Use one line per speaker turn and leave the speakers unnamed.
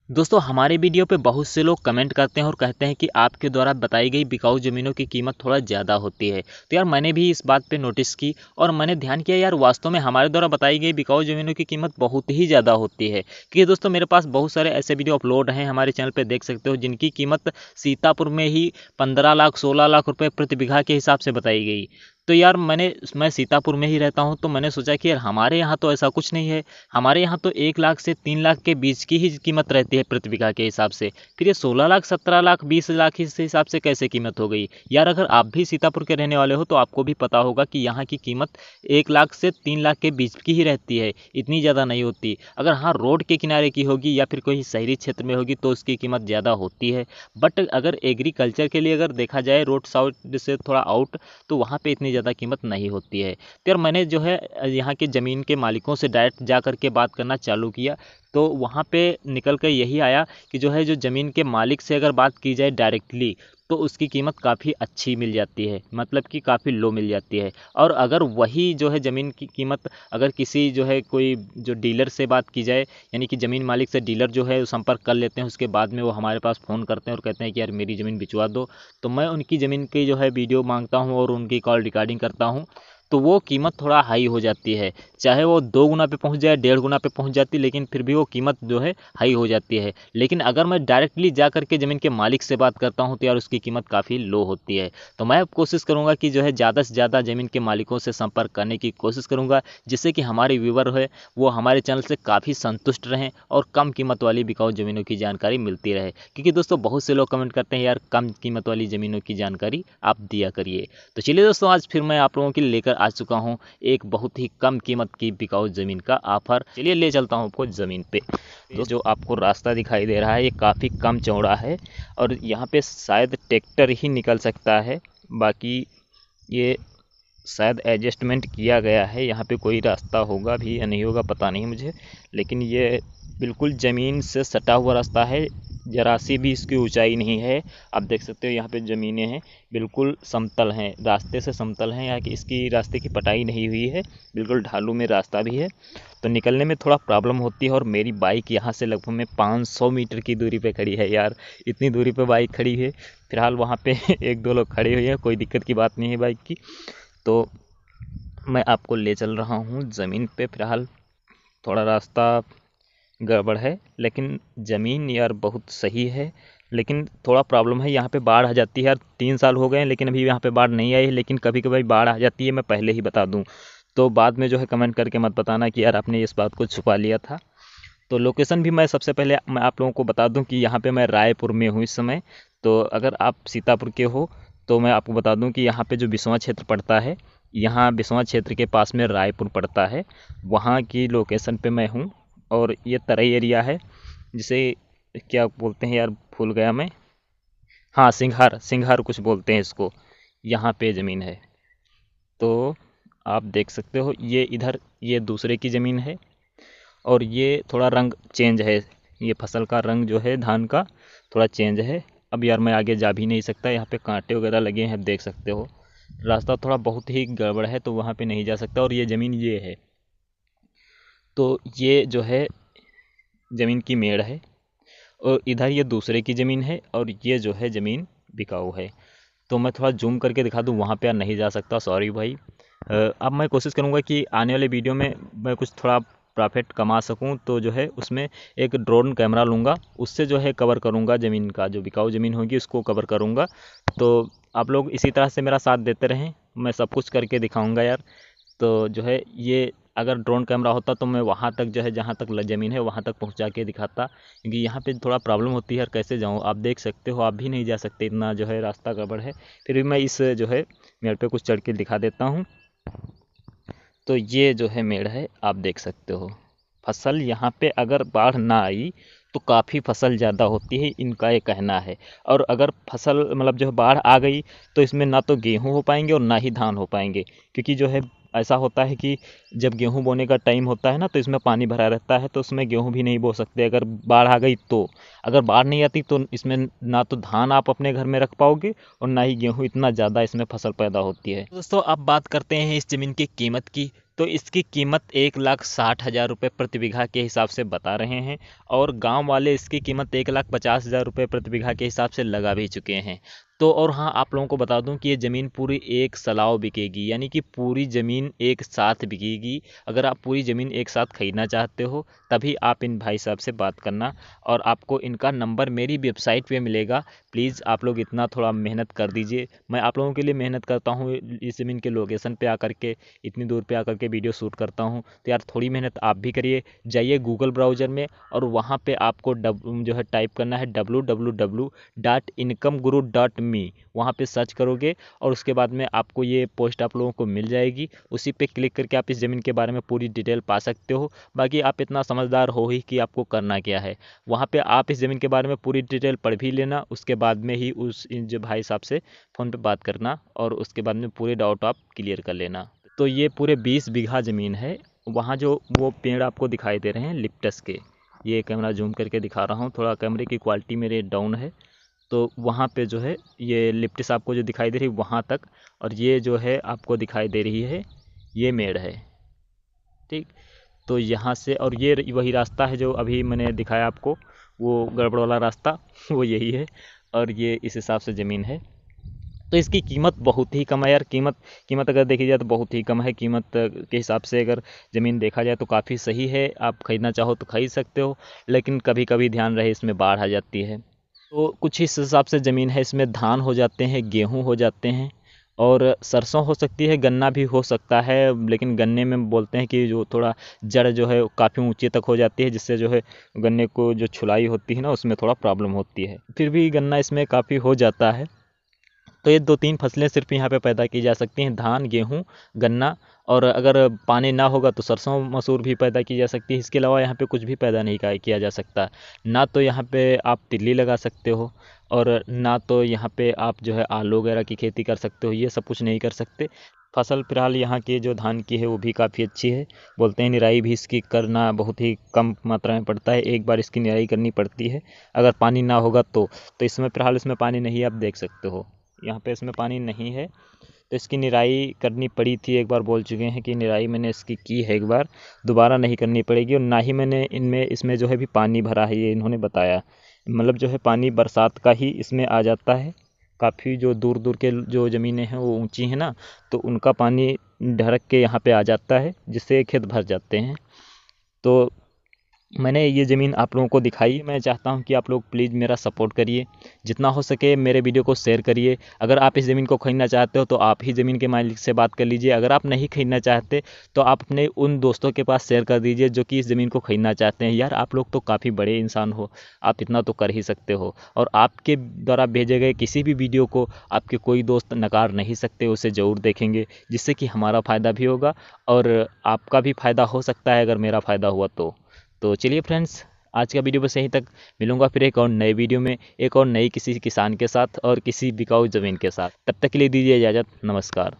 दोस्तों हमारे वीडियो पे बहुत से लोग कमेंट करते हैं और कहते हैं कि आपके द्वारा बताई गई बिकाऊ ज़मीनों की कीमत थोड़ा ज़्यादा होती है। तो यार मैंने भी इस बात पे नोटिस की और मैंने ध्यान किया यार वास्तव में हमारे द्वारा बताई गई बिकाऊ ज़मीनों की कीमत बहुत ही ज़्यादा होती है। क्योंकि दोस्तों मेरे पास बहुत सारे ऐसे वीडियो अपलोड हैं हमारे चैनल पे, देख सकते हो, जिनकी कीमत सीतापुर में ही 15 लाख 16 लाख रुपए प्रति बीघा के हिसाब से बताई गई। तो यार मैं सीतापुर में ही रहता हूँ, तो मैंने सोचा कि यार हमारे यहाँ तो ऐसा कुछ नहीं है। हमारे यहाँ तो 1 लाख से 3 लाख के बीच की ही कीमत रहती है प्रति बीघा के हिसाब से। फिर ये 16 लाख 17 लाख 20 लाख इस हिसाब से कैसे कीमत हो गई यार? अगर आप भी सीतापुर के रहने वाले हो तो आपको भी पता होगा कि यहाँ की कीमत 1 लाख से 3 लाख के बीच की ही रहती है, इतनी ज़्यादा नहीं होती। अगर हाँ रोड के किनारे की होगी या फिर कोई शहरी क्षेत्र में होगी तो उसकी कीमत ज़्यादा होती है। बट अगर एग्रीकल्चर के लिए अगर देखा जाए रोड साइड से थोड़ा आउट, तो वहाँ पे इतनी ज़्यादा कीमत नहीं होती है। तो यार मैंने जो है यहाँ के ज़मीन के मालिकों से डायरेक्ट जा कर के बात करना चालू किया, तो वहाँ पे निकल कर यही आया कि जो है जो ज़मीन के मालिक से अगर बात की जाए डायरेक्टली तो उसकी कीमत काफ़ी अच्छी मिल जाती है, मतलब कि काफ़ी लो मिल जाती है। और अगर वही जो है ज़मीन की कीमत अगर किसी जो है कोई जो डीलर से बात की जाए, यानी कि ज़मीन मालिक से डीलर जो है संपर्क कर लेते हैं, उसके बाद में वो हमारे पास फ़ोन करते हैं और कहते हैं कि यार मेरी ज़मीन बिचवा दो, तो मैं उनकी ज़मीन की जो है वीडियो मांगता हूँ और उनकी कॉल रिकॉर्डिंग करता हूँ। तो वो कीमत थोड़ा हाई हो जाती है, चाहे वो 2 गुना पे पहुंच जाए, 1.5 गुना पे पहुंच जाती है, लेकिन फिर भी वो कीमत जो है हाई हो जाती है। लेकिन अगर मैं डायरेक्टली जा करके ज़मीन के मालिक से बात करता हूं तो यार उसकी कीमत काफ़ी लो होती है। तो मैं अब कोशिश करूंगा कि जो है ज़्यादा से ज़्यादा ज़मीन के मालिकों से संपर्क करने की कोशिश करूंगा, जिससे कि हमारे व्यूवर है वो हमारे चैनल से काफ़ी संतुष्ट रहें और कम कीमत वाली बिकाऊ ज़मीनों की जानकारी मिलती रहे। क्योंकि दोस्तों बहुत से लोग कमेंट करते हैं यार कम कीमत वाली ज़मीनों की जानकारी आप दिया करिए। तो चलिए दोस्तों, आज फिर मैं आप लोगों के लिए लेकर आ चुका हूँ एक बहुत ही कम कीमत की बिकाऊ ज़मीन का ऑफर। चलिए ले चलता हूँ आपको ज़मीन पे। जो आपको रास्ता दिखाई दे रहा है ये काफ़ी कम चौड़ा है और यहाँ पे शायद ट्रैक्टर ही निकल सकता है, बाकी ये शायद एडजस्टमेंट किया गया है। यहाँ पे कोई रास्ता होगा भी या नहीं होगा पता नहीं मुझे, लेकिन ये बिल्कुल ज़मीन से सटा हुआ रास्ता है, जरा सी भी इसकी ऊंचाई नहीं है। आप देख सकते हो यहाँ पे ज़मीनें हैं, बिल्कुल समतल हैं, रास्ते से समतल हैं। यहाँ की इसकी रास्ते की पटाई नहीं हुई है, बिल्कुल ढालू में रास्ता भी है, तो निकलने में थोड़ा प्रॉब्लम होती है। और मेरी बाइक यहाँ से लगभग में 500 मीटर की दूरी पे खड़ी है यार, इतनी दूरी पे बाइक खड़ी है। फिलहाल वहाँ पे एक दो लोग खड़े हुए हैं, कोई दिक्कत की बात नहीं है बाइक की। तो मैं आपको ले चल रहा हूँ ज़मीन पे। फिलहाल थोड़ा रास्ता गड़बड़ है, लेकिन ज़मीन यार बहुत सही है। लेकिन थोड़ा प्रॉब्लम है, यहाँ पे बाढ़ आ जाती है यार। 3 साल हो गए हैं लेकिन अभी यहाँ पे बाढ़ नहीं आई है, लेकिन कभी कभी बाढ़ आ जाती है, मैं पहले ही बता दूँ। तो बाद में जो है कमेंट करके मत बताना कि यार आपने इस बात को छुपा लिया था। तो लोकेशन भी मैं सबसे पहले मैं आप लोगों को बता दूं कि यहाँ पे मैं रायपुर में हूँ इस समय। तो अगर आप सीतापुर के हो तो मैं आपको बता दूं कि यहाँ पे जो बिसवा क्षेत्र पड़ता है, यहाँ बिसवा क्षेत्र के पास में रायपुर पड़ता है, वहाँ की लोकेशन पे मैं हूँ। और ये तराई एरिया है, जिसे क्या बोलते हैं यार भूल गया मैं। हाँ, सिंघार सिंघार कुछ बोलते हैं इसको। यहाँ पे ज़मीन है, तो आप देख सकते हो ये इधर ये दूसरे की ज़मीन है। और ये थोड़ा रंग चेंज है, ये फसल का रंग जो है धान का थोड़ा चेंज है। अब यार मैं आगे जा भी नहीं सकता, यहाँ पे कांटे वगैरह लगे हैं, देख सकते हो। रास्ता थोड़ा बहुत ही गड़बड़ है, तो वहाँ पे नहीं जा सकता। और ये ज़मीन ये है, तो ये जो है ज़मीन की मेड़ है। और इधर ये दूसरे की ज़मीन है और ये जो है ज़मीन बिकाऊ है। तो मैं थोड़ा जूम करके दिखा दूँ, वहाँ पे यार नहीं जा सकता, सॉरी भाई। अब मैं कोशिश करूँगा कि आने वाले वीडियो में मैं कुछ थोड़ा प्रॉफिट कमा सकूँ, तो जो है उसमें एक ड्रोन कैमरा लूँगा, उससे जो है कवर करूँगा ज़मीन का, जो बिकाऊ ज़मीन होगी उसको कवर करूँगा। तो आप लोग इसी तरह से मेरा साथ देते रहें, मैं सब कुछ करके दिखाऊँगा यार। तो जो है ये अगर ड्रोन कैमरा होता तो मैं वहाँ तक जो है जहाँ तक ज़मीन है वहाँ तक पहुँचा के दिखाता, क्योंकि यहाँ पे थोड़ा प्रॉब्लम होती है यार, कैसे जाऊँ? आप देख सकते हो, आप भी नहीं जा सकते, इतना जो है रास्ता गड़बड़ है। फिर भी मैं इस जो है मेड़ पे कुछ चढ़ के दिखा देता हूँ। तो ये जो है मेड़ है, आप देख सकते हो। फसल यहाँ पे अगर बाढ़ ना आई तो काफ़ी फसल ज़्यादा होती है, इनका ये कहना है। और अगर फसल मतलब जो है बाढ़ आ गई तो इसमें ना तो गेहूँ हो पाएंगे और ना ही धान हो पाएंगे, क्योंकि जो है ऐसा होता है कि जब गेहूँ बोने का टाइम होता है ना तो इसमें पानी भरा रहता है, तो उसमें गेहूँ भी नहीं बो सकते अगर बाढ़ आ गई तो। अगर बाढ़ नहीं आती तो इसमें ना तो धान आप अपने घर में रख पाओगे और ना ही गेहूँ, इतना ज़्यादा इसमें फसल पैदा होती है। दोस्तों अब बात करते हैं इस ज़मीन की कीमत की। तो इसकी कीमत 1,60,000 रुपये प्रति बीघा के हिसाब से बता रहे हैं और गांव वाले इसकी कीमत 1,50,000 रुपये प्रति बीघा के हिसाब से लगा भी चुके हैं। तो और हाँ, आप लोगों को बता दूं कि ये ज़मीन पूरी एक सलाव बिकेगी, यानी कि पूरी ज़मीन एक साथ बिकेगी। अगर आप पूरी ज़मीन एक साथ खरीदना चाहते हो तभी आप इन भाई साहब से बात करना, और आपको इनका नंबर मेरी वेबसाइट पे मिलेगा। प्लीज़ आप लोग इतना थोड़ा मेहनत कर दीजिए, मैं आप लोगों के लिए मेहनत करता हूँ इस ज़मीन के लोकेशन पे आकर के, इतनी दूर पे आकर के वीडियो शूट करता हूँ। तो यार थोड़ी मेहनत आप भी करिए। जाइए गूगल ब्राउज़र में और वहाँ पे आपको जो है टाइप करना है www.incomeguru.me। वहाँ पे सर्च करोगे और उसके बाद में आपको ये पोस्ट आप लोगों को मिल जाएगी। उसी पे क्लिक करके आप इस ज़मीन के बारे में पूरी डिटेल पा सकते हो। बाकी आप इतना समझदार हो ही कि आपको करना क्या है। वहाँ पे आप इस ज़मीन के बारे में पूरी डिटेल पढ़ भी लेना, उसके बाद में ही उस जो भाई साहब से फ़ोन पे बात करना और उसके बाद में पूरे डाउट आप क्लियर कर लेना। तो ये पूरे 20 बीघा ज़मीन है। वहाँ जो वो पेड़ आपको दिखाई दे रहे हैं लिप्टस के, ये कैमरा जूम करके दिखा रहा हूँ, थोड़ा कैमरे की क्वालिटी मेरे डाउन है। तो वहाँ पे जो है ये लिप्टस आपको जो दिखाई दे रही है वहाँ तक, और ये जो है आपको दिखाई दे रही है ये मेड़ है, ठीक। तो यहाँ से और ये वही रास्ता है जो अभी मैंने दिखाया आपको, वो गड़बड़ वाला रास्ता वो यही है, और ये इस हिसाब से ज़मीन है। तो इसकी कीमत बहुत ही कम है यार। कीमत अगर देखी जाए तो बहुत ही कम है। कीमत के हिसाब से अगर ज़मीन देखा जाए तो काफ़ी सही है। आप ख़रीदना चाहो तो खरीद सकते हो, लेकिन कभी कभी ध्यान रहे इसमें बाढ़ आ जाती है। तो कुछ इस हिसाब से ज़मीन है। इसमें धान हो जाते हैं, गेहूँ हो जाते हैं और सरसों हो सकती है, गन्ना भी हो सकता है। लेकिन गन्ने में बोलते हैं कि जो थोड़ा जड़ जो है काफ़ी ऊंचे तक हो जाती है, जिससे जो है गन्ने को जो छुलाई होती है ना उसमें थोड़ा प्रॉब्लम होती है। फिर भी गन्ना इसमें काफ़ी हो जाता है। तो ये 2-3 फसलें सिर्फ यहाँ पे पैदा की जा सकती हैं, धान, गेहूँ, गन्ना, और अगर पानी ना होगा तो सरसों मसूर भी पैदा की जा सकती है। इसके अलावा यहाँ पे कुछ भी पैदा नहीं किया जा सकता। ना तो यहाँ पे आप तिल्ली लगा सकते हो और ना तो यहाँ पे आप जो है आलू वगैरह की खेती कर सकते हो, ये सब कुछ नहीं कर सकते। फसल फिलहाल यहाँ की जो धान की है वो भी काफ़ी अच्छी है। बोलते हैं निराई भी इसकी करना बहुत ही कम मात्रा में पड़ता है, एक बार इसकी निराई करनी पड़ती है अगर पानी ना होगा तो इसमें फिलहाल इसमें पानी नहीं है, आप देख सकते हो यहाँ पे इसमें पानी नहीं है। तो इसकी निराई करनी पड़ी थी, एक बार बोल चुके हैं कि निराई मैंने इसकी की है, एक बार दोबारा नहीं करनी पड़ेगी। और ना ही मैंने इसमें जो है भी पानी भरा है, ये इन्होंने बताया। मतलब जो है पानी बरसात का ही इसमें आ जाता है। काफ़ी जो दूर दूर के जो ज़मीनें हैं वो ऊंची हैं ना, तो उनका पानी ढरक के यहाँ पे आ जाता है, जिससे खेत भर जाते हैं। तो मैंने ये ज़मीन आप लोगों को दिखाई। मैं चाहता हूँ कि आप लोग प्लीज़ मेरा सपोर्ट करिए, जितना हो सके मेरे वीडियो को शेयर करिए। अगर आप इस ज़मीन को खरीदना चाहते हो तो आप ही ज़मीन के मालिक से बात कर लीजिए। अगर आप नहीं खरीदना चाहते तो आप अपने उन दोस्तों के पास शेयर कर दीजिए जो कि इस ज़मीन को खरीदना चाहते हैं। यार आप लोग तो काफ़ी बड़े इंसान हो, आप इतना तो कर ही सकते हो, और आपके द्वारा भेजे गए किसी भी वीडियो को आपके कोई दोस्त नकार नहीं सकते, उसे ज़रूर देखेंगे, जिससे कि हमारा फ़ायदा भी होगा और आपका भी फ़ायदा हो सकता है अगर मेरा फ़ायदा हुआ तो चलिए फ्रेंड्स, आज का वीडियो बस यहीं तक। मिलूंगा फिर एक और नए वीडियो में, एक और नई किसी किसान के साथ और किसी बिकाऊ ज़मीन के साथ। तब तक के लिए दीजिए इजाज़त। नमस्कार।